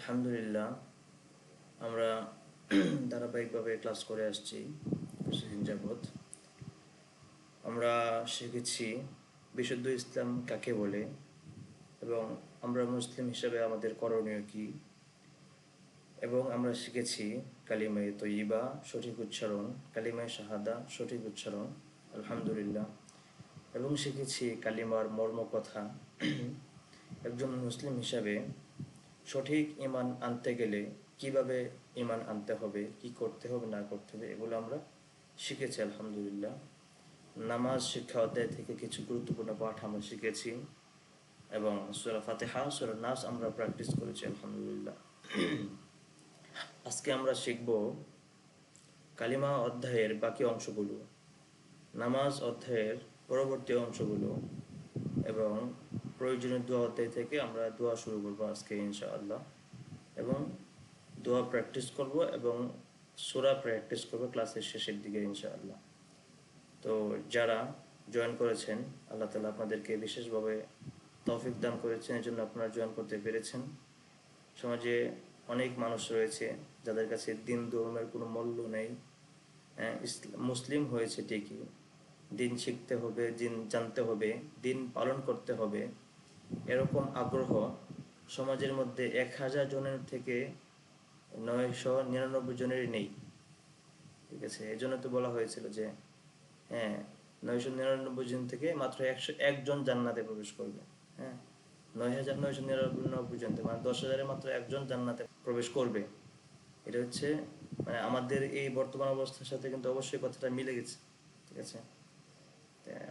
আলহামদুলিল্লাহ, আমরা ধারাবাহিকভাবে ক্লাস করে আসছি কিছুদিন যাবৎ। আমরা শিখেছি বিশুদ্ধ ইসলাম কাকে বলে এবং আমরা মুসলিম হিসেবে আমাদের করণীয় কী, এবং আমরা শিখেছি কালিমায়ে তয়্যিবা সঠিক উচ্চারণ, কালিমায়ে শাহাদা সঠিক উচ্চারণ আলহামদুলিল্লাহ, এবং শিখেছি কালিমার মর্মকথা। একজন মুসলিম হিসাবে সঠিক ঈমান আনতে গেলে কিভাবে ঈমান আনতে হবে, কি করতে হবে না করতে হবে, এগুলো আমরা শিখেছি আলহামদুলিল্লাহ। নামাজ শিক্ষা অধ্যায় থেকে কিছু গুরুত্বপূর্ণ পাঠ আমরা শিখেছি এবং সূরা ফাতিহা, সূরা নাস আমরা প্র্যাকটিস করেছি আলহামদুলিল্লাহ। আজকে আমরা শিখব কালিমা অধ্যায়ের বাকি অংশগুলো, নামাজ অধ্যায়ের পরবর্তী অংশগুলো, এবং প্রয়োজনীয় দোয়া অধ্যায় থেকে আমরা দোয়া শুরু করবো আজকে ইনশাআল্লাহ, এবং দোয়া প্র্যাকটিস করব এবং সূরা প্র্যাকটিস করব ক্লাসের শেষের দিকে ইনশাআল্লাহ। তো যারা জয়েন করেছেন, আল্লাহ তাআলা আপনাদেরকে বিশেষভাবে তৌফিক দান করেছেন, এই জন্য আপনারা জয়েন করতে পেরেছেন। সমাজে অনেক মানুষ রয়েছে যাদের কাছে দিন ধর্মের কোনো মূল্য নেই। মুসলিম হয়েছে ঠিকই, দিন শিখতে হবে, দিন জানতে হবে, দিন পালন করতে হবে, এরকম আগ্রহ সমাজের মধ্যে 1000 জনের থেকে 999 জনেরই নেই। ঠিক আছে, এই জন্য তো বলা হয়েছিল যে 999 জন থেকে মাত্র 101 জন জান্নাতে প্রবেশ করবে। 9999 জন থেকে, মানে 10,000-এ মাত্র একজন জান্নাতে প্রবেশ করবে। এটা হচ্ছে মানে আমাদের এই বর্তমান অবস্থার সাথে কিন্তু অবশ্যই কথাটা মিলে গেছে। ঠিক আছে,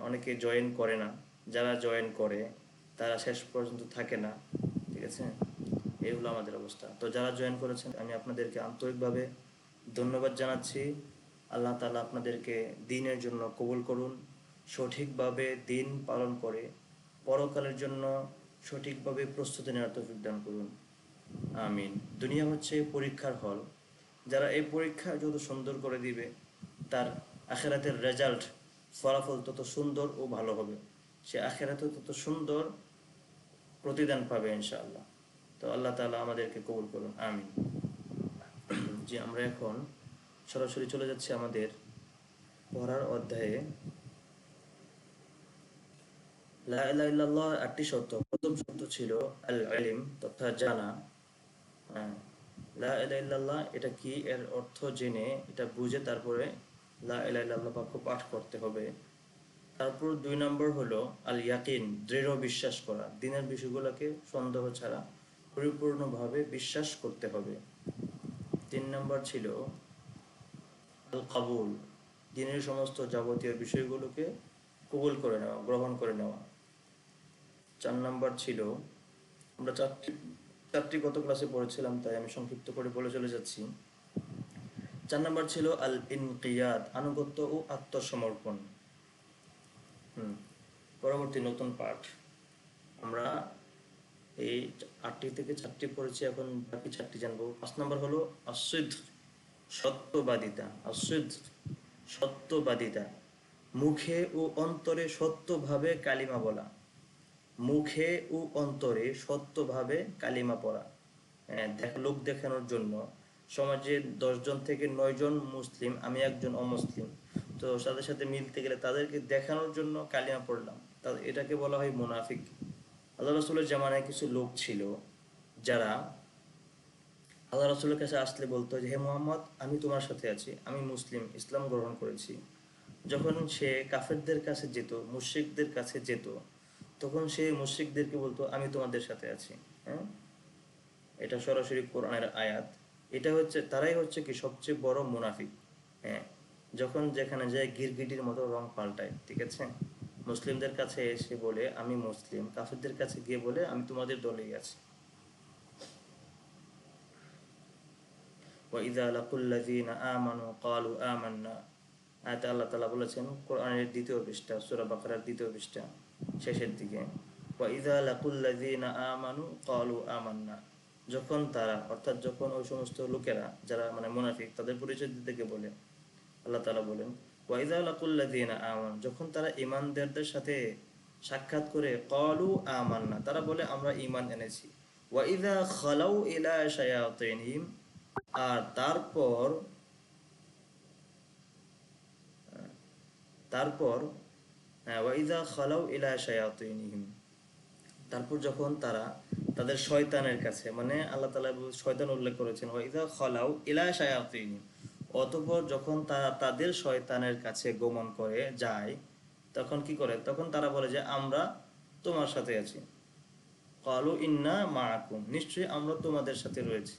অনেকে জয়েন করে না, যারা জয়েন করে তারা শেষ পর্যন্ত থাকে না। ঠিক আছে, এই হলো আমাদের অবস্থা। তো যারা জয়েন করেছেন আমি আপনাদেরকে আন্তরিকভাবে ধন্যবাদ জানাচ্ছি। আল্লাহ তাআলা আপনাদেরকে দ্বীনের জন্য কবুল করুন, সঠিকভাবে দ্বীন পালন করে পরকালের জন্য সঠিকভাবে প্রস্তুতি নেওয়ার তৌফিক দান করুন, আমিন। দুনিয়া হচ্ছে পরীক্ষার হল, যারা এই পরীক্ষা যত সুন্দর করে দিবে তার আখিরাতের রেজাল্ট, ফলাফল তত সুন্দর ও ভালো হবে, সে আখিরাতে তত সুন্দর প্রতিদান পাবে ইনশাআল্লাহ। তো আল্লাহ তাআলা আমাদেরকে কবুল করুন, আমিন। যে আমরা এখন সরাসরি চলে যাচ্ছি আমাদের পড়ার অধ্যায়ে। লা ইলাহা ইল্লাল্লাহ 8টি শর্ত। প্রথম শর্ত ছিল আল ইলম, তথা জানা। লা ইলাহা ইল্লাল্লাহ এটা কি, এর অর্থ জেনে এটা বুঝে তারপরে লা ইলাহা ইল্লাল্লাহ বাক্য পাঠ করতে হবে। তারপর 2 নম্বর হলো আল ইয়াকিন, দৃঢ় বিশ্বাস করা, দিনের বিষয়গুলোকে সন্দেহ ছাড়া পরিপূর্ণভাবে বিশ্বাস করতে হবে। 3 নম্বর ছিল আল কাবুল, দিনের সমস্ত যাবতীয় বিষয়গুলোকে কবুল করে নেওয়া, গ্রহণ করে নেওয়া। 4 নম্বর ছিল, আমরা চারটি গত ক্লাসে পড়েছিলাম তাই আমি সংক্ষিপ্ত করে বলে চলে যাচ্ছি। 4 নম্বর ছিল আল ইনকিয়াদ, আনুগত্য ও আত্মসমর্পণ। পরবর্তী নতুন পাঠ আমরা এই 8টি থেকে 4টি পড়েছি, এখন বাকি 4টি জানবো। 5 নম্বর হলো আসিদ, সত্যবাদিতা। আসিদ, সত্যবাদিতা, মুখে ও অন্তরে সত্যভাবে কালিমা বলা, মুখে ও অন্তরে সত্যভাবে কালিমা পড়া। লোক দেখানোর জন্য সমাজে 10 জন থেকে 9 জন মুসলিম, আমি একজন অমুসলিম, তো তাদের সাথে মিলতে গেলে তাদেরকে দেখানোর জন্য কালিমা পড়লাম, এটাকে বলা হয় মুনাফিক। আল্লাহ রাসূলের জামানায় কিছু লোক ছিল যারা আল্লাহ রাসূলের কাছে আসলে বলতো যে হে মুহাম্মদ, আমি তোমার সাথে আছি, আমি মুসলিম, ইসলাম গ্রহণ করেছি। যখন সে কাফেরদের কাছে যেত, মুশরিকদের কাছে যেত, তখন সে মুশরিকদেরকে বলতো আমি তোমাদের সাথে আছি। এটা সরাসরি কোরআনের আয়াত। এটা হচ্ছে, তারাই হচ্ছে কি সবচেয়ে বড় মুনাফিক। যখন যেখানে যায় গিরগিটির মতো রং পাল্টায়। ঠিক আছে, মুসলিমদের কাছে এসে বলে আমি মুসলিম, কাফেরদের কাছে গিয়ে বলে আমি তোমাদের দলেই আছি। وَإِذَا لَقُوا الَّذِينَ آمَنُوا قَالُوا آمَنَّا, আয়াতে আল্লাহ তাআলা বলেছেন কোরআনের 2য় পৃষ্ঠা, সূরা বাকারার 2য় পৃষ্ঠা শেষের দিকে, وَإِذَا لَقُوا الَّذِينَ آمَنُوا قَالُوا آمَنَّا, যখন তারা, অর্থাৎ যখন ওই সমস্ত লোকেরা যারা মানে মুনাফিক, তাদের পরিচয় দিতে গিয়ে বলে, আল্লাহ তাআলা বলেন وَإِذَا لَقُوا الَّذِينَ آمَنُوا, যখন তারা ঈমানদারদের সাথে সাক্ষাৎ করে, قَالُوا آمَنَّا, তারা বলে আমরা ঈমান এনেছি। ওয়াইদা খালাউ ইলা শায়াতিনহিম, আর তারপর তারপর ওয়াইদা খালাউ ইলা শায়াতিনহিম, তারপর যখন তারা তাদের শয়তানের কাছে, মানে আল্লাহ তাআলা শয়তান উল্লেখ করেছেন, ওয়াইদা খালাউ ইলা শায়াতিনহিম, অতঃপর যখন তারা তাদের শয়তানের কাছে গমন করে যায়, তখন কি করে? তখন তারা বলে যে আমরা তোমার সাথে আছি। ক্বালু ইন্না মাআকুম, নিশ্চয়ই আমরা তোমাদের সাথে রয়েছি।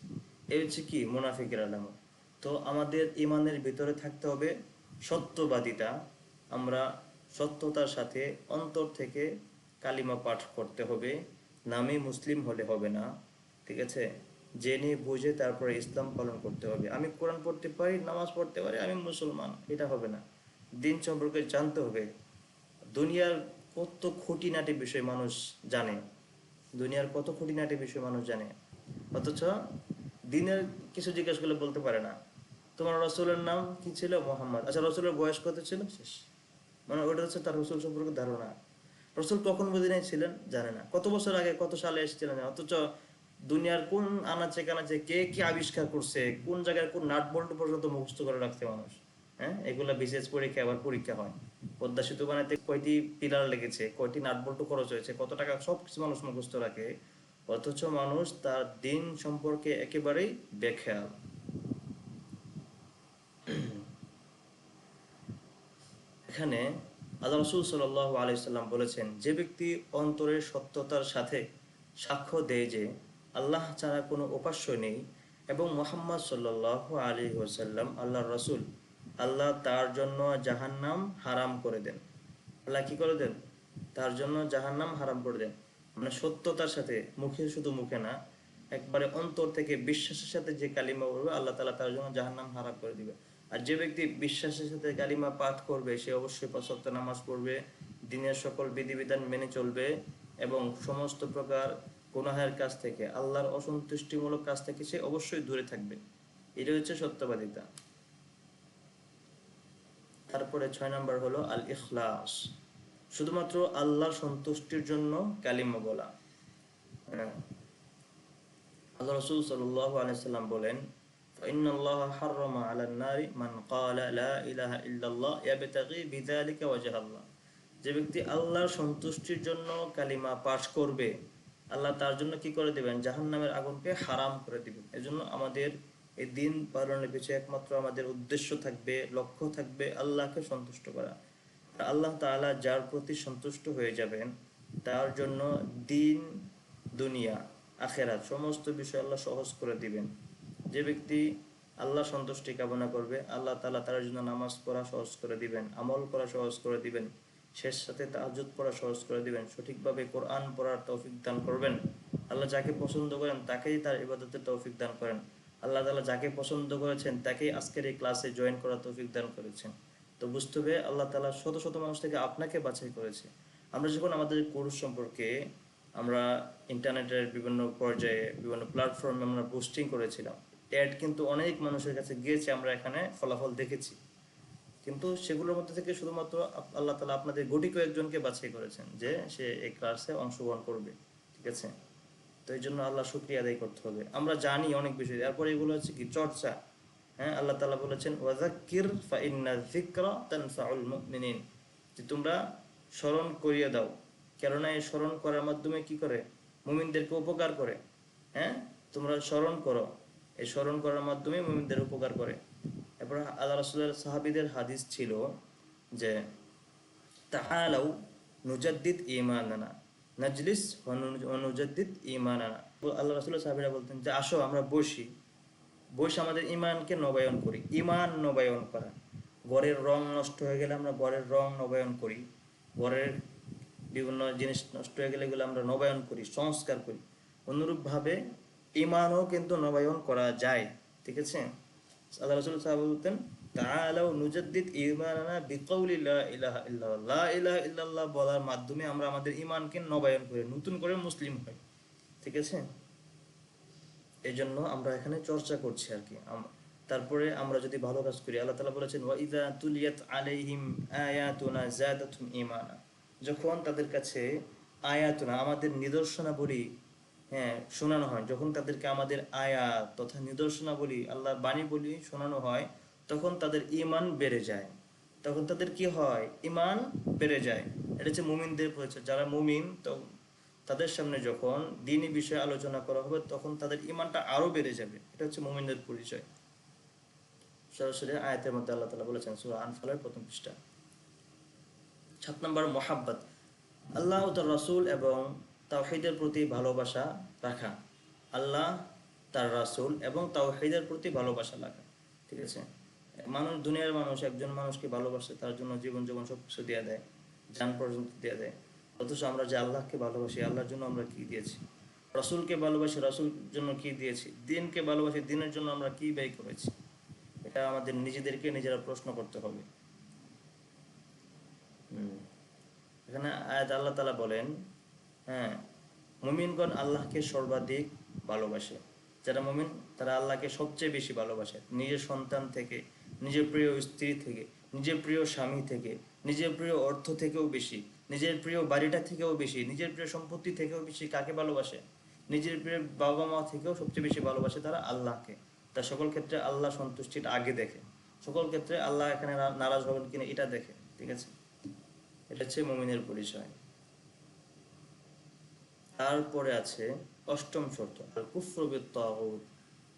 এই হচ্ছে কি মুনাফিকের আলামত। তো আমাদের ইমানের ভিতরে থাকতে হবে সত্যবাদিতা। আমরা সত্যতার সাথে অন্তর থেকে কালিমা পাঠ করতে হবে। নামে মুসলিম হলে হবে না, ঠিক আছে? জেনে বুঝে তারপরে ইসলাম পালন করতে হবে। আমি কোরআন পড়তে পারি, নামাজ পড়তে পারি, আমি মুসলমান, এটা হবে না। দিন সম্পর্কে জানতে হবে। দুনিয়ার কত খুঁটিনাটি বিষয় মানুষ জানে, দুনিয়ার কত খুঁটিনাটি বিষয় মানুষ জানে, অথচ দিনের কিছু জিজ্ঞেস করলে বলতে পারে না। তোমার রসুলের নাম কি ছিল? মোহাম্মদ। আচ্ছা, রসুলের বয়স কত ছিল? শেষ। মানে ওটা হচ্ছে তার রসুল সম্পর্কে ধারণা। রসুল কখন মদিনায় ছিলেন জানে না, কত বছর আগে কত সালে এসেছিলেন জানে না। অথচ দুনিয়ার কোন আনাচে কানাচে কে কি আবিষ্কার করছে, কোন জায়গায় কোন নাট বল্টু পর্যন্ত মুখস্থ করে রাখছে মানুষ। হ্যাঁ, এগুলা বিশেষ পরীক্ষা, আবার পরীক্ষা হয়। পদ্মা সেতু বানাতে কয়টি পিলার লেগেছে, কয়টি নাট বল্টু খরচ হয়েছে, কত টাকা, সব কিছু মানুষ মুখস্থ রাখে। অথচ মানুষ তার দিন সম্পর্কে একেবারেই বেখেয়াল। এখানে আল্লাহ রসুল সাল্লাল্লাহু আলাইহি সাল্লাম বলেছেন, যে ব্যক্তি অন্তরের সত্যতার সাথে সাক্ষ্য দেয় যে আল্লাহ ছাড়া কোনো উপাস্য নেই এবং মুহাম্মদ সাল্লাল্লাহু আলাইহি ওয়াসাল্লাম আল্লাহর রসুল, আল্লাহ তার জন্য জাহান্নাম হারাম করে দেন। আল্লাহ কি করে দেন? তার জন্য জাহান্নাম হারাম করে দেন। মানে সত্যতার সাথে, মুখে, শুধু মুখে না, একবারে অন্তর থেকে বিশ্বাসের সাথে যে কালিমা বলবে, আল্লাহ তাআলা তার জন্য জাহান্নাম হারাম করে দিবে। আর যে ব্যক্তি বিশ্বাসের সাথে কালিমা পাঠ করবে, সে অবশ্যই ৫ ওয়াক্ত নামাজ পড়বে, দিনের সকল বিধিবিধান মেনে চলবে এবং সমস্ত প্রকার গুনাহের কাজ থেকে, আল্লাহর অসন্তুষ্টিমূলক কাজ থেকে সে অবশ্যই দূরে থাকবে। এটা হচ্ছে সত্যবাদিতা। তারপরে ৬ নম্বর হলো আল ইখলাস, শুধুমাত্র আল্লাহর সন্তুষ্টির জন্য কালিমা বলা। হ্যাঁ, আল্লাহ রসুল সাল্লাল্লাহু আলাইহি সাল্লাম বলেন, ফাইন্নাল্লাহা হাররামা আলান নারি মান ক্বালা লা ইলাহা ইল্লাল্লাহ ইয়াবতাগি বিযালিকা ওয়াজহাল্লাহ, যে ব্যক্তি আল্লাহর সন্তুষ্টির জন্য কালিমা পাঠ করবে, আল্লাহ তার জন্য কি করে দিবেন? জাহান্নামের আগুনকে হারাম করে দিবেন। এজন্য আমাদের এই দিন পালনের পিছনে একমাত্র আমাদের উদ্দেশ্য থাকবে, লক্ষ্য থাকবে আল্লাহকে সন্তুষ্ট করা। আল্লাহ তাআলা যার প্রতি সন্তুষ্ট হয়ে যাবেন, তার জন্য দিন, দুনিয়া, আখেরাত সমস্ত বিষয় আল্লাহ সহজ করে দিবেন। যে ব্যক্তি আল্লাহ সন্তুষ্টি কামনা করবে, আল্লাহ তাআলা তার জন্য নামাজ পড়া সহজ করে দিবেন, আমল করা সহজ করে দিবেন, শেষ সাথে তাহাজ্জুদ পড়া সহজ করে দিবেন, সঠিকভাবে কোরআন পড়ার তৌফিক দান করবেন। আল্লাহ যাকে পছন্দ করেন তাকেই তার ইবাদতের তৌফিক দান করেন। আল্লাহ তাআলা যাকে পছন্দ করেছেন তাকেই আজকের এই ক্লাসে জয়েন করার তৌফিক দান করেছেন। তো বুঝতে হবে আল্লাহ তাআলা শত শত মানুষ থেকে আপনাকে বাছাই করেছে। আমরা যখন আমাদের কোর্স সম্পর্কে আমরা ইন্টারনেটের বিভিন্ন পর্যায়ে, বিভিন্ন প্ল্যাটফর্মে আমরা পোস্টিং করেছিলাম, অ্যাড কিন্তু অনেক মানুষের কাছে গিয়েছে, আমরা এখানে ফলাফল দেখেছি। কিন্তু সেগুলোর মধ্যে থেকে শুধুমাত্র আল্লাহ তাআলা আপনাদের গুটি কয়েকজনকে বাছাই করেছেন যে সে এই ক্লাসে অংশগ্রহণ করবে, ঠিক আছে? তো এই জন্য আল্লাহ শুকরিয়া আদায় করতে হবে। আমরা জানি অনেক বিষয়, তারপরে এগুলো হচ্ছে কি চর্চা। হ্যাঁ, আল্লাহ তাআলা বলেছেন ওয়াযাক্কির ফাইন্না যিকরা তানফাউল মুমিনিন, যে তোমরা স্মরণ করিয়ে দাও, কেননা এই স্মরণ করার মাধ্যমে কি করে? মুমিনদেরকে উপকার করে। হ্যাঁ, তোমরা স্মরণ করো, এই স্মরণ করার মাধ্যমে মুমিনদের উপকার করে। এরপর আল্লাহ রাসূলের সাহাবীদের হাদিস ছিল যে তাআলাউ নুজাদ্দিদ ঈমানানা নাজলিস ওয়া নুজাদ্দিদ ঈমানানা। আল্লাহ রাসূলের সাহাবীরা বলতেন যে আসো আমরা বসি, বসে আমাদের ঈমানকে নবায়ন করি। ঈমান নবায়ন করা, ঘরের রং নষ্ট হয়ে গেলে আমরা ঘরের রং নবায়ন করি, ঘরের বিভিন্ন জিনিস নষ্ট হয়ে গেলে এগুলো আমরা নবায়ন করি, সংস্কার করি। অনুরূপভাবে ঈমানও কিন্তু নবায়ন করা যায়, ঠিক আছে? আল্লাহ রাসূল সাহাবা বলতেন তাআলাউ নুজাদ্দিদ ঈমানানা বিকাউলি লা ইলাহা ইল্লাল্লাহ, লা ইলাহা ইল্লাল্লাহ বলার মাধ্যমে আমরা আমাদের ঈমানকে নবায়ন করে নতুন করে মুসলিম হই, ঠিক আছে? এই জন্য আমরা এখানে চর্চা করছি আর কি। তারপরে আমরা যদি ভালো কাজ করি, আল্লাহ তাআলা বলেছেন ওয়া ইযা তুলিয়াত আলাইহিম আয়াতুনা যাদাতুহুম ঈমানা, যখন তাদের কাছে আয়াতুনা আমাদের নিদর্শনাবলী হ্যাঁ শোনানো হয়, যখন তাদেরকে আমাদের আয়াত তথা নিদর্শনাবলী আল্লাহর বাণী বলি শোনানো হয়, তখন তাদের ঈমান বেড়ে যায়। তখন তাদের কি হয়? ঈমান বেড়ে যায়। এটা হচ্ছে মুমিনদের পরিচয়। যারা মুমিন, তো তাদের সামনে যখন দ্বীনি বিষয়ে আলোচনা করা হবে তখন তাদের ঈমানটা আরো বেড়ে যাবে। এটা হচ্ছে মুমিনদের পরিচয়। সরাসরি আয়াতের মধ্যে আল্লাহ তাআলা বলেছেন, সূরা আনফালের প্রথম পৃষ্ঠা। 7 নম্বর মোহাব্বত, আল্লাহ ও তার রাসূল এবং তাওহীদের প্রতি ভালোবাসা রাখা। আল্লাহ, তার রাসূল এবং তাওহীদের প্রতি ভালোবাসা রাখা। ঠিক আছে? মানুষ, দুনিয়ার মানুষ একজন মানুষকে ভালোবাসে, তার জন্য জীবন জীবন সব কিছু দিয়ে দেয়, জান পর্যন্ত দিয়ে দেয়। অথচ আমরা যে আল্লাহকে ভালোবাসি, আল্লাহর জন্য আমরা কি দিয়েছি? রাসূলকে ভালোবাসি, রাসূল জন্য কি দিয়েছি? দ্বীনকে ভালোবাসি, দ্বীনের জন্য আমরা কি ব্যয় করেছি? এটা আমাদের নিজেদেরকে নিজেরা প্রশ্ন করতে হবে। এখানে আয়াত আল্লাহ তাআলা বলেন, হ্যাঁ, মুমিনগণ আল্লাহকে সর্বাধিক ভালোবাসে। যারা মুমিন তারা আল্লাহকে সবচেয়ে বেশি ভালোবাসে, নিজের সন্তান থেকে, নিজের প্রিয় স্ত্রী থেকে, নিজের প্রিয় স্বামী থেকে, নিজের প্রিয় অর্থ থেকেও বেশি, নিজের প্রিয় বাড়িটা থেকেও বেশি, নিজের প্রিয় সম্পত্তি থেকেও বেশি কাকে ভালোবাসে? নিজের প্রিয় বাবা মা থেকেও সবচেয়ে বেশি ভালোবাসে তারা আল্লাহকে। তার সকল ক্ষেত্রে আল্লাহ সন্তুষ্টিটা আগে দেখে, সকল ক্ষেত্রে আল্লাহ এখানে নারাজ হবেন কিনা এটা দেখে। ঠিক আছে? এটা হচ্ছে মুমিনের পরিচয়। তারপরে আছে 8ম শর্ত, আল কুফরু বিত তাগুত,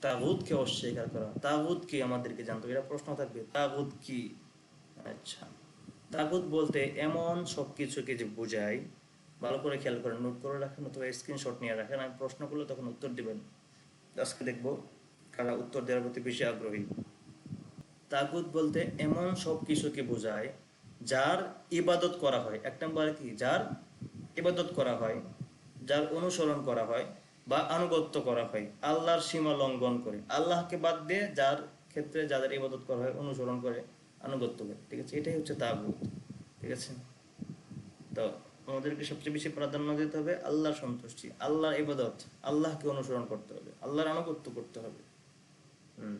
তাগুতকে অস্বীকার করা। তাগুত কি আমাদেরকে জানতে হবে, এটা প্রশ্ন থাকবে, তাগুত কি? আচ্ছা, তাগুত বলতে এমন সব কিছুকে যে বোঝায়, ভালো করে খেয়াল করেন, নোট করে রাখেন অথবা স্ক্রিনশট নিয়ে রাখেন, আমি প্রশ্ন করলে তখন উত্তর দিবেন। আজকে দেখবো কারা উত্তর দেওয়ার প্রতি বেশি আগ্রহী। তাগুত বলতে এমন সব কিছুকে বোঝায় যার ইবাদত করা হয়। 1 নম্বরে কি? যার ইবাদত করা হয়, যার অনুসরণ করা হয় বা আনুগত্য করা হয় আল্লাহর সীমা লঙ্ঘন করে, আল্লাহকে বাদ দিয়ে যার ক্ষেত্রে যাদের ইবাদত করা হয়, অনুসরণ করে, আনুগত্য করে। ঠিক আছে? এটাই হচ্ছে তাগুত। ঠিক আছে? তো আমাদেরকে সবচেয়ে বেশি প্রাধান্য দিতে হবে আল্লাহর সন্তুষ্টি, আল্লাহর ইবাদত, আল্লাহকে অনুসরণ করতে হবে, আল্লাহর আনুগত্য করতে হবে। হুম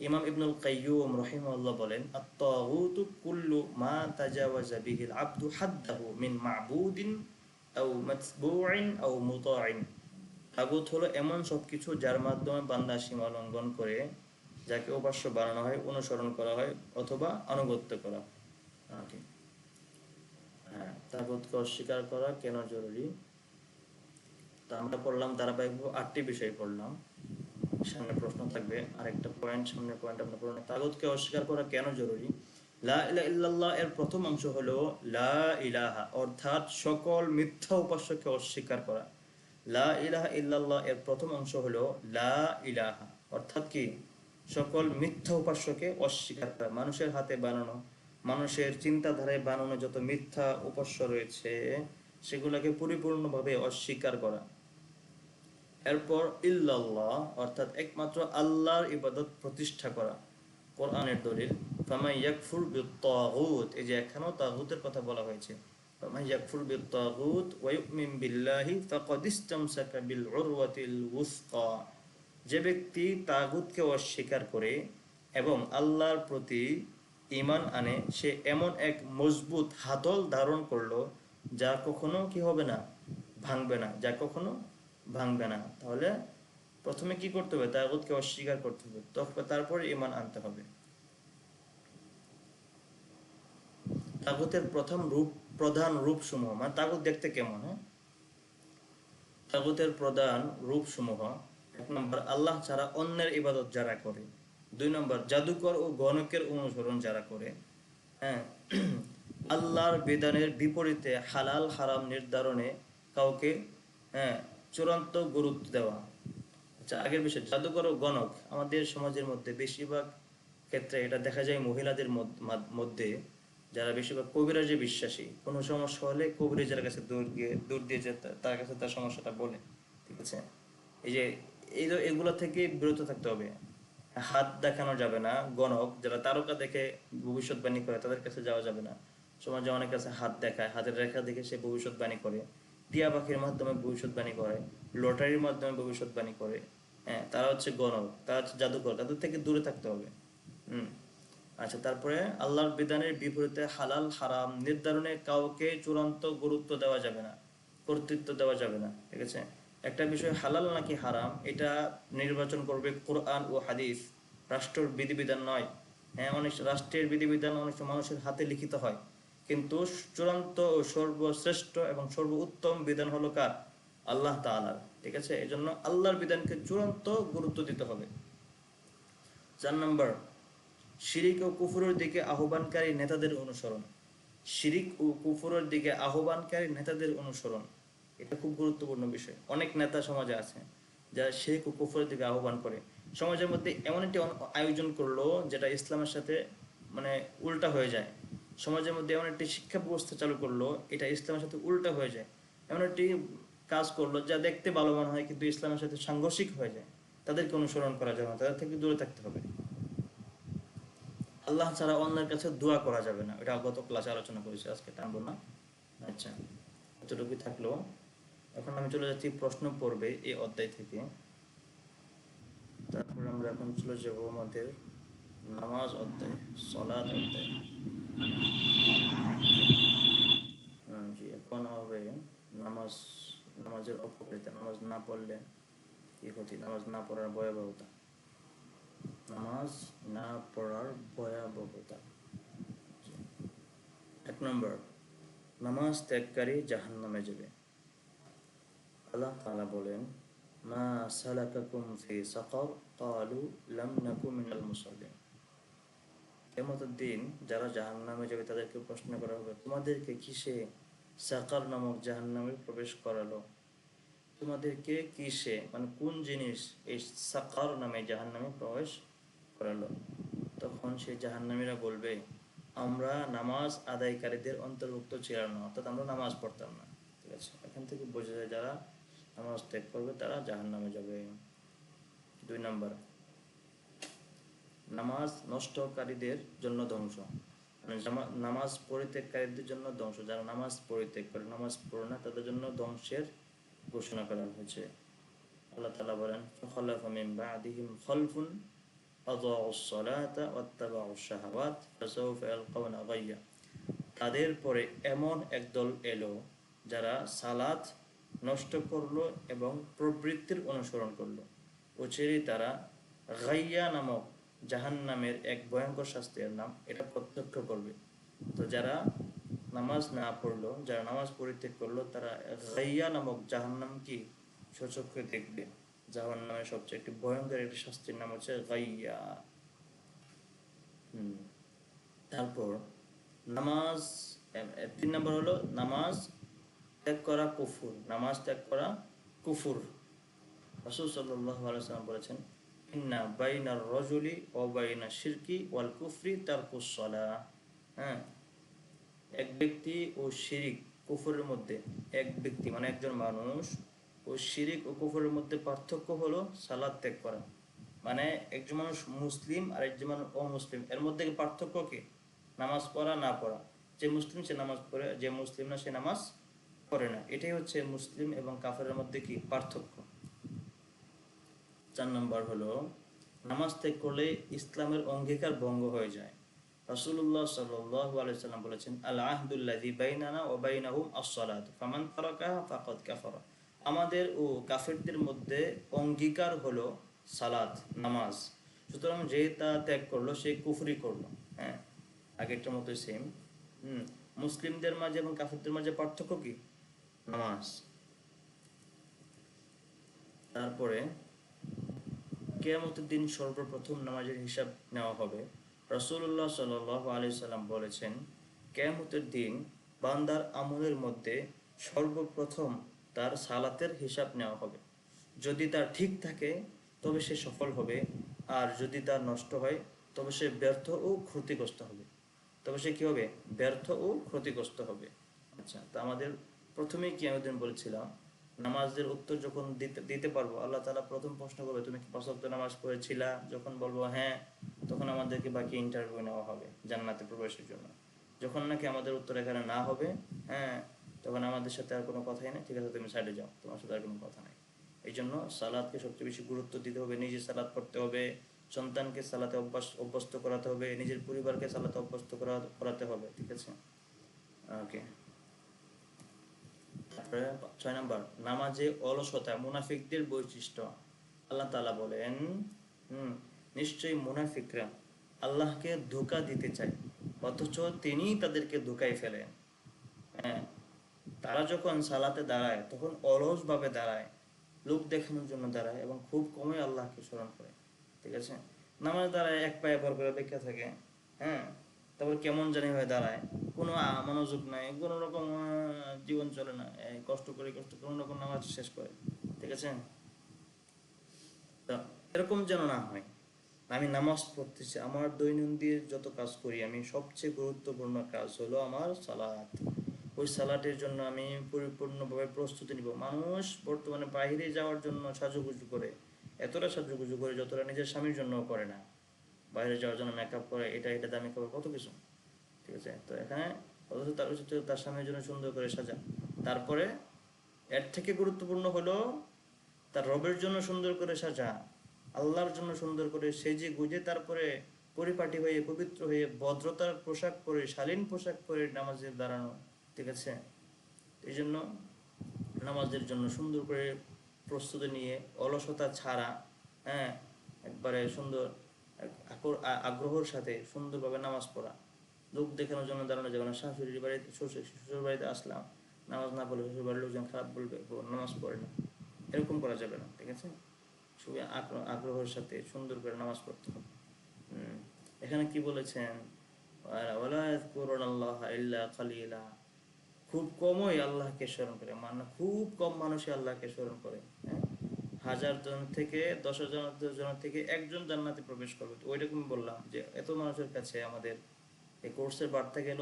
ইমাম ইবনুল কাইয়্যুম রাহিমাহুল্লাহ বলেন, আত-তাগুতু কুল্লু মা তাজাওয়াজা বিহিল আবদু হাদ্দাহু মিন মা'বুদিন আও মাতবুইন আও মুতাইন। তাগুত হলো এমন সবকিছু যার মাধ্যমে বান্দা সীমা লঙ্ঘন করে, যাকে উপাস্য বানানো হয়, অনুসরণ করা হয় অথবা আনুগত্য করা হয়। ওকে, হ্যাঁ, তাগুতকে অস্বীকার করা কেন জরুরি? তা আমরা পড়লাম ধারাবাহিকভাবে 8টি বিষয় পড়লাম। সামনে প্রশ্ন থাকবে, আরেকটা পয়েন্ট, সামনের পয়েন্ট আমরা পড়লাম, তাগুতকে অস্বীকার করা কেন জরুরি। লা ইলাহা ইল্লাল্লাহ এর প্রথম অংশ হলো লা ইলাহা, অর্থাৎ সকল মিথ্যা উপাস্যকে অস্বীকার করা। লা ইলাহা ইল্লাল্লাহ এর প্রথম অংশ হলো লা ইলাহা, অর্থাৎ কি? সকল মিথ্যা উপাস্যকে অস্বীকার করা। মানুষের হাতে বানানো, মানুষের চিন্তাধারায় বানানো যত মিথ্যা উপাস্য রয়েছে সেগুলোকে পরিপূর্ণভাবে অস্বীকার করা। এরপর ইল্লাল্লাহ, অর্থাৎ একমাত্র আল্লাহর ইবাদত প্রতিষ্ঠা করা। কোরআনের দলিল, ফামান ইয়াকফুর বিত-তাগুত, এই যে এখানেও তাগুতের কথা বলা হয়েছে, ফামান ইয়াকফুর বিত-তাগুত ওয়া ইউমিন বিল্লাহি ফাকাদ ইসতামসাকা বিল উরওয়াতিল ওয়ুসকা। যে ব্যক্তি তাগুতকে অস্বীকার করে এবং আল্লাহর প্রতি ঈমান আনে, সে এমন এক মজবুত হাতল ধারণ করলো যা কখনো কি হবে না? ভাঙবে না, যা কখনো ভাঙবে না। তাহলে প্রথমে কি করতে হবে? তাগুতকে অস্বীকার করতে হবে, তারপরে ঈমান আনতে হবে। তাগুতের প্রধান রূপ সমূহ, মানে তাগুত দেখতে কেমন? হ্যাঁ, তাগুতের প্রধান রূপ সমূহ: 1 নম্বর, আল্লাহ ছাড়া অন্যের ইবাদত যারা করে। 2 নম্বর, জাদুকর ও গণকের অনুসরণ যারা করে। হ্যাঁ, আল্লাহর বিধানের বিপরীতে হালাল হারাম নির্ধারণে কাউকে, হ্যাঁ, চূড়ান্ত গুরুত্ব দেওয়া। আচ্ছা, আগের বিষয় জাদুকর ও গণক, আমাদের সমাজের মধ্যে বেশিরভাগ ক্ষেত্রে এটা দেখা যায় মহিলাদের মধ্যে, যারা বেশিরভাগ কবিরাজে বিশ্বাসী। কোনো সমস্যা হলে কবিরাজের কাছে দূর দিয়ে যে তার কাছে তার সমস্যাটা বলে। ঠিক আছে? এই যে এগুলো থেকে বিরত থাকতে হবে। হাত দেখানো যাবে না, গণক যারা তারকা দেখে ভবিষ্যৎবাণী করে তাদের কাছে যাওয়া যাবে না। সমাজে অনেক কাছে হাত দেখায়, হাতের রেখা দেখে সে ভবিষ্যৎবাণী করে, টিয়া পাখির মাধ্যমে ভবিষ্যৎবাণী করে, লটারির মাধ্যমে ভবিষ্যৎবাণী করে। হ্যাঁ, তারা হচ্ছে গণক, তারা হচ্ছে জাদুকর, তাদের থেকে দূরে থাকতে হবে। হুম আচ্ছা, তারপরে আল্লাহর বিধানের বিপরীতে হালাল হারাম নির্ধারণে কাউকে চূড়ান্ত গুরুত্ব দেওয়া যাবে না, কর্তৃত্ব দেওয়া যাবে না। ঠিক আছে? একটা বিষয় হালাল নাকি হারাম এটা নির্বাচন করবে কোরআন ও হাদিস, রাষ্ট্রের বিধিবিধান নয়। হ্যাঁ, অনেক রাষ্ট্রের বিধিবিধান অনেক সময় মানুষের হাতে লিখিত হয়, কিন্তু চূড়ান্ত ও সর্বশ্রেষ্ঠ এবং সর্বোত্তম বিধান হলো কার? আল্লাহ তাআলার। ঠিক আছে, এই জন্য আল্লাহর বিধানকে চূড়ান্ত গুরুত্ব দিতে হবে। 4 নম্বর, শিরিক ও কুফুরের দিকে আহ্বানকারী নেতাদের অনুসরণ। শিরিক ও কুফুরের দিকে আহ্বানকারী নেতাদের অনুসরণ, এটা খুব গুরুত্বপূর্ণ বিষয়। অনেক নেতা সমাজে আছে যারা শিরিক ও কুফুরের দিকে আহ্বান করে। সমাজের মধ্যে এমন একটি আয়োজন করলো যেটা ইসলামের সাথে মানে উল্টা হয়ে যায়। সমাজের মধ্যে এমন একটি শিক্ষা ব্যবস্থা চালু করলো, এটা ইসলামের সাথে উল্টা হয়ে যায়। এমন একটি কাজ করলো যা দেখতে ভালো মনে হয় কিন্তু ইসলামের সাথে সাংঘর্ষিক হয়ে যায়। তাদেরকে অনুসরণ করা যাবে না, তাদের থেকে দূরে থাকতে হবে। আল্লাহ ছাড়া অন্যের কাছে দোয়া করা যাবে না, এটা গত ক্লাসে আলোচনা করেছি, আজকে টানবো না। আচ্ছা, এতটুকুই থাকলো। এখন আমি চলে যাচ্ছি প্রশ্ন পড়বে এই অধ্যায় থেকে। তারপর আমরা এখন চলে যাব আমাদের নামাজ অধ্যায়, সলাত অধ্যায়। জি, এখন হবে নামাজ, নামাজের অপকারিতা, নামাজ না পড়লে কি ক্ষতি, নামাজ না পড়ার ভয়াবহতা। নামাজ না পড়ার ভয়াবহতা। 1 নম্বর, নামাজ ত্যাগকারী জাহান্নামে যাবে। আল্লাহ তাআলা বলেন, মা সালাকাকুম ফি সাকার ক্বালু লাম নাকু মিনাল মুসাল্লিন। কিয়ামতের দিন যারা জাহান্নামে যাবে তাদেরকে প্রশ্ন করা হবে, তোমাদেরকে কিসে সাকার নামক জাহান্নামে প্রবেশ করালো? তোমাদেরকে কিসে মানে কোন জিনিস এই সাকার নামে জাহান্নামে প্রবেশ করালো? তখন সেই জাহান্নামীরা বলবে, আমরা নামাজ আদায়কারীদের অন্তর্ভুক্ত ছিলাম না, অর্থাৎ আমরা নামাজ পড়তাম না। ঠিক আছে, এখান থেকে বোঝা যায় যারা নামাজ ত্যাগ করবে তারা জাহান্নামে যাবে। 2 নম্বর, নামাজ নষ্টকারীদের জন্য ধ্বংস, মানে নামাজ পরিত্যাগকারীদের জন্য ধ্বংস। যারা নামাজ পরিত্যাগ করে, নামাজ পড়ে না, তাদের জন্য ধ্বংসের ঘোষণা করা হয়েছে। আল্লাহ তাআলা বলেন, ফাখালাফা মিন বা'দিহিম খালফুন আযাউস সালাতা ওয়াত্তাবাউশ শাহাওয়াত ফাসাউফা ইয়ালকাউনা গায়্যা। তাদের পরে এমন একদল এলো যারা সালাত নষ্ট করলো এবং প্রবৃত্তির অনুসরণ করলো, অচিরেই তারা গাইয়া নামক জাহান্নামের এক ভয়ঙ্কর শাস্তির নাম এটা প্রত্যক্ষ করবে। তো যারা নামাজ না পড়লো, যারা নামাজ পরিত্যাগ করলো, তারা গাইয়া নামক জাহান্নাম কি স্বচক্ষে দেখবে। জাহান্নামের সবচেয়ে একটি ভয়ঙ্কর একটি শাস্তির নাম হচ্ছে গাইয়া। তারপর নামাজ, 3 নম্বর হলো নামাজ ত্যাগ করা কুফুর। নামাজ ত্যাগ করা কুফুর। রাসূল সাল্লাল্লাহু আলাইহি ওয়াসাল্লাম বলেছেন, ইন্না বাইনার রাজুলি ওয়া বাইনা শিরকি ওয়াল কুফরি তারকুস সালাহ। হ্যাঁ, এক ব্যক্তি ও শিরিক কুফরের মধ্যে, এক ব্যক্তি মানে একজন মানুষ ও শিরিক ও কুফরের মধ্যে পার্থক্য হলো সালাত ত্যাগ করা। মানে একজন মানুষ মুসলিম আর একজন মানুষ অমুসলিম, এর মধ্যে পার্থক্য কি? নামাজ পড়া না পড়া। যে মুসলিম সে নামাজ পড়ে, যে মুসলিম না সে নামাজ পড়ে না। এটাই হচ্ছে মুসলিম এবং কাফেরের মধ্যে কি পার্থক্য। 4 নম্বর হলো নামাজ ত্যাগ করলে ইসলামের অঙ্গীকার ভঙ্গ হয়ে যায়। রাসূলুল্লাহ সাল্লাল্লাহু আলাইহি সাল্লাম বলেছেন, আল আহদুল্লাযী বাইনানা ওয়া বাইনাহুম আস-সালাত ফামান তারাকাহা ফাকাদ কাফারা। আমাদের ও কাফেরদের মধ্যে অঙ্গীকার হলো সালাত, নামাজ। সুতরাং যে তা ত্যাগ করলো সে কুফরি করলো। হ্যাঁ, আগেরটার মতোই সেম। মুসলিমদের মাঝে এবং কাফেরদের মাঝে পার্থক্য কি? নামাজ। তারপরে কিয়ামতের দিন সর্বপ্রথম নামাজের হিসাব নেওয়া হবে। রাসূলুল্লাহ সাল্লাল্লাহু আলাইহি সাল্লাম বলেছেন, কিয়ামতের দিন বান্দার আমলের মধ্যে সর্বপ্রথম তার সালাতের হিসাব নেওয়া হবে। যদি তার ঠিক থাকে তবে সে সফল হবে, আর যদি তার নষ্ট হয় তবে সে ব্যর্থ ও ক্ষতিগ্রস্ত হবে। তবে সে কি হবে? ব্যর্থ ও ক্ষতিগ্রস্ত হবে। আচ্ছা, তো আমাদের প্রথমেই কিয়ামতের দিন বলেছিলাম নামাজের উত্তর যখন দিতে দিতে পারবো, আল্লাহ তাআলা প্রথম প্রশ্ন করবে, তুমি কি 5 ওয়াক্ত নামাজ পড়েছিলা? যখন বলবো হ্যাঁ, তখন আমাদেরকে বাকি ইন্টারভিউ নেওয়া হবে জান্নাতে প্রবেশের জন্য। যখন নাকি আমাদের উত্তর এখানে না হবে, হ্যাঁ, তখন আমাদের সাথে আর কোনো কথাই নেই, ঠিক আছে তুমি সাইডে যাও, তোমার সাথে আর কোনো কথা নাই। এই জন্য সালাদকে সবচেয়ে বেশি গুরুত্ব দিতে হবে। নিজে সালাদ পড়তে হবে, সন্তানকে সালাতে অভ্যস্ত করাতে হবে, নিজের পরিবারকে সালাতে অভ্যস্ত করাতে হবে। ঠিক আছে, ওকে। তারপরে 6 নম্বর, নামাজে অলসতা মুনাফিকদের বৈশিষ্ট্য। আল্লাহ তাআলা বলেন, নিশ্চয়ই মুনাফিকরা আল্লাহকে ধোঁকা দিতে চায়, অথচ তিনিই তাদেরকে ধোঁকায় ফেলেন। হ্যাঁ, তারা যখন সালাতে দাঁড়ায় তখন অলসভাবে দাঁড়ায়, লোক দেখানোর জন্য দাঁড়ায় এবং খুব কমই আল্লাহকে স্মরণ করে। ঠিক আছে, নামাজ দাঁড়ায় এক পায়ে ভর করে অপেক্ষা থাকে। হ্যাঁ, তারপর কেমন জানি হয়ে দাঁড়ায়, কোনো মনোযোগ নাই, কোনো রকম জীবন চলে না, কষ্ট করে কোনো রকম নামাজ শেষ করে। ঠিক আছে, তো এরকম যেন না হয়। আমি নামাজ পড়তেছি, আমার দৈনন্দিন যত কাজ করি আমি সবচেয়ে গুরুত্বপূর্ণ কাজ হলো আমার সালাত। ওই সালাটের জন্য আমি পরিপূর্ণভাবে প্রস্তুতি নিব। মানুষ বর্তমানে বাইরে যাওয়ার জন্য সাজুগুজু করে, এতটা সাজুগুজু করে যতটা নিজের স্বামীর জন্য করে না। বাইরে যাওয়ার জন্য মেকআপ করে, এটা এটা দামি খাবার, কত কিছু। ঠিক আছে, তো এখানে অথচ তার উচিত তার স্বামীর জন্য সুন্দর করে সাজা। তারপরে এর থেকে গুরুত্বপূর্ণ হলো তার রবের জন্য সুন্দর করে সাজা, আল্লাহর জন্য সুন্দর করে সেজে গুজে তারপরে পরিপাটি হয়ে পবিত্র হয়ে ভদ্রতার পোশাক পরে শালীন পোশাক পরে নামাজে দাঁড়ানো। ঠিক আছে, এই জন্য নামাজের জন্য সুন্দর করে প্রস্তুতি নিয়ে অলসতা ছাড়া, হ্যাঁ, একবারে সুন্দর আগ্রহের সাথে সুন্দরভাবে নামাজ পড়া। লোক দেখানোর জন্য দাঁড়ানো যাবে না। শাশুড়ির বাড়িতে শ্বশুর বাড়িতে আসলাম, নামাজ না পড়লে শ্বশুর বাড়ির লোকজন খারাপ বলবে, নামাজ পড়ে না, এরকম করা যাবে না। ঠিক আছে, খুবই আগ্রহের সাথে সুন্দর করে নামাজ পড়তে হবে। এখানে কি বলেছেন, খুব কমই আল্লাহকে স্মরণ করে, মানে খুব কম মানুষই আল্লাহকে স্মরণ করে। হ্যাঁ, 1000 জন থেকে 10,000 জন থেকে একজন জান্নাতে প্রবেশ করবে। তো ওইরকম বললাম যে এত মানুষের কাছে আমাদের এই কোর্সের বার্তা গেল।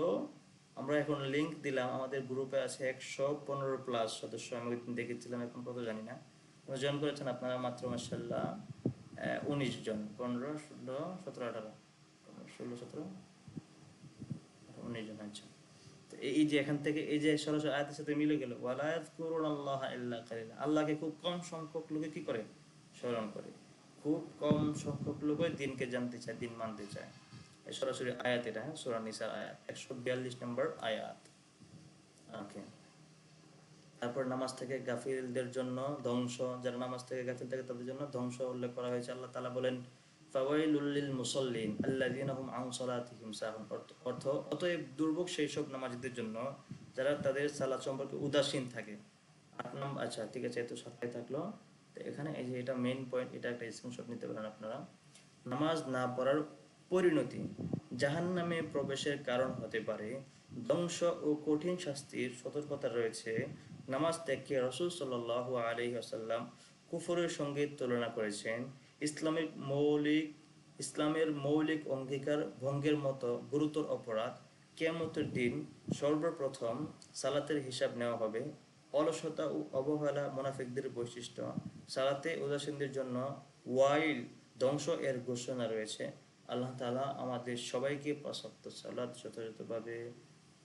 আমরা এখন লিংক দিলাম, আমাদের গ্রুপে আছে 115+ সদস্য। আমি ওই দিন দেখেছিলাম, এখন কত জানি না। জয়েন করেছেন আপনারা মাত্র মাশাআল্লাহ 19 জন, 15, 16, 17, 18, 16, 17, 19 জন। আচ্ছা, তো এই যে এখান থেকে এই যে সরাসরি আয়াতের সাথে মিলে গেল, ওয়ালা ইয়াযকুরুনাল্লাহা ইল্লা কালিলা, আল্লাহকে খুব কম সংখ্যক লোকে কি করে, স্মরণ করে। খুব কম সংখ্যক লোকই দিনকে জানতে চায়, দিন মানতে চায়। সরাসরি আয়াত এটা, হ্যাঁ, সূরা নিসার আয়াত 142 নম্বর আয়াত। ওকে, তারপর নামাজ থেকে গাফিলদের জন্য ধ্বংস, যারা নামাজ থেকে গাফিল থাকে তাদের জন্য ধ্বংস উল্লেখ করা হয়েছে। আল্লাহ তাআলা বলেন, ফাওয়াইলুল লিল মুসাল্লিন আল্লাযীনা হুম আন সালাতিহিম সাহুন, অর্থ অতএব দুর্ভোগ সেই সব নামাজীদের জন্য যারা তাদের সালাত সম্পর্কে উদাসীন থাকে। 8 নম্বর, আচ্ছা ঠিক আছে, এত সাতটাই থাকলো। তো এখানে এই যে এটা মেইন পয়েন্ট, এটা একটা স্ক্রিনশট নিতে পারেন আপনারা। নামাজ না পড়ার পরিণতি জাহান্নামে প্রবেশের কারণ হতে পারে, ধ্বংস ও কঠিন শাস্তির সতর্কতা রয়েছে। নামাজ ত্যাগকে রাসূল সাল্লাল্লাহু আলাইহি ওয়াসাল্লাম কুফরের সঙ্গে তুলনা করেছেন। ইসলামের মৌলিক অঙ্গীকার ভঙ্গের মতো গুরুতর অপরাধ। কিয়ামতের দিন সর্বপ্রথম সালাতের হিসাব নেওয়া হবে। অলসতা ও অবহেলা মুনাফিকদের বৈশিষ্ট্য। সালাতে উদাসীনদের জন্য ওয়াইল, ধ্বংস এর ঘোষণা রয়েছে। আল্লাহ তাআলা আমাদের সবাইকে 5 ওয়াক্ত সালাত যথাযথভাবে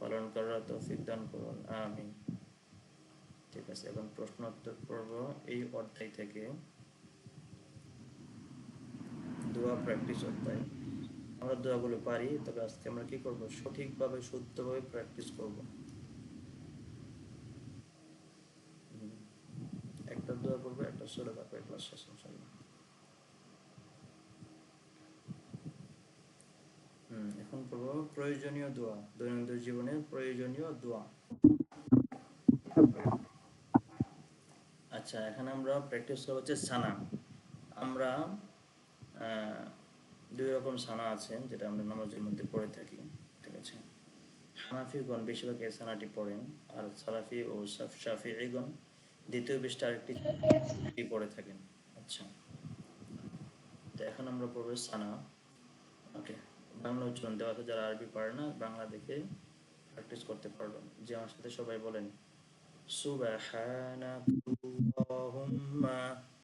পালন করার তৌফিক দান করুন, আমিন। ঠিক আছে, এখন প্রশ্নোত্তর পর্ব এই অধ্যায় থেকে, দোয়া প্র্যাকটিস অধ্যায়। আমরা দোয়াগুলো পারি, তবে আজকে আমরা কি করব, সঠিকভাবে শুদ্ধভাবে প্র্যাকটিস করব। একটা দোয়া করবো, একটা সূরা তারপরে ক্লাস শেষ ইনশাআল্লাহ। এখন করবো প্রয়োজনীয় দোয়া, দৈনন্দিন জীবনের প্রয়োজনীয় দোয়া। আচ্ছা, এখানে আমরা প্র্যাকটিস করবো হচ্ছে সানা। আমরা দুই রকম সানা আছে যেটা আমরা নামাজের মধ্যে পড়ে থাকি। ঠিক আছে, হানাফিগণ বেশিরভাগ এই সানাটি পড়েন, আর সালাফি ও শাফিঈগণ দ্বিতীয় পৃষ্ঠা আরেকটি পড়ে থাকেন। আচ্ছা, তো এখন আমরা পড়বো সানা। ওকে, বাংলা উচ্চারণ দেওয়া আছে, যারা আরবি পারে না বাংলা দেখে প্র্যাকটিস করতে পারবেন। যে আমার সাথে সবাই বলেন, সুবহানাকাল্লাহুম্মা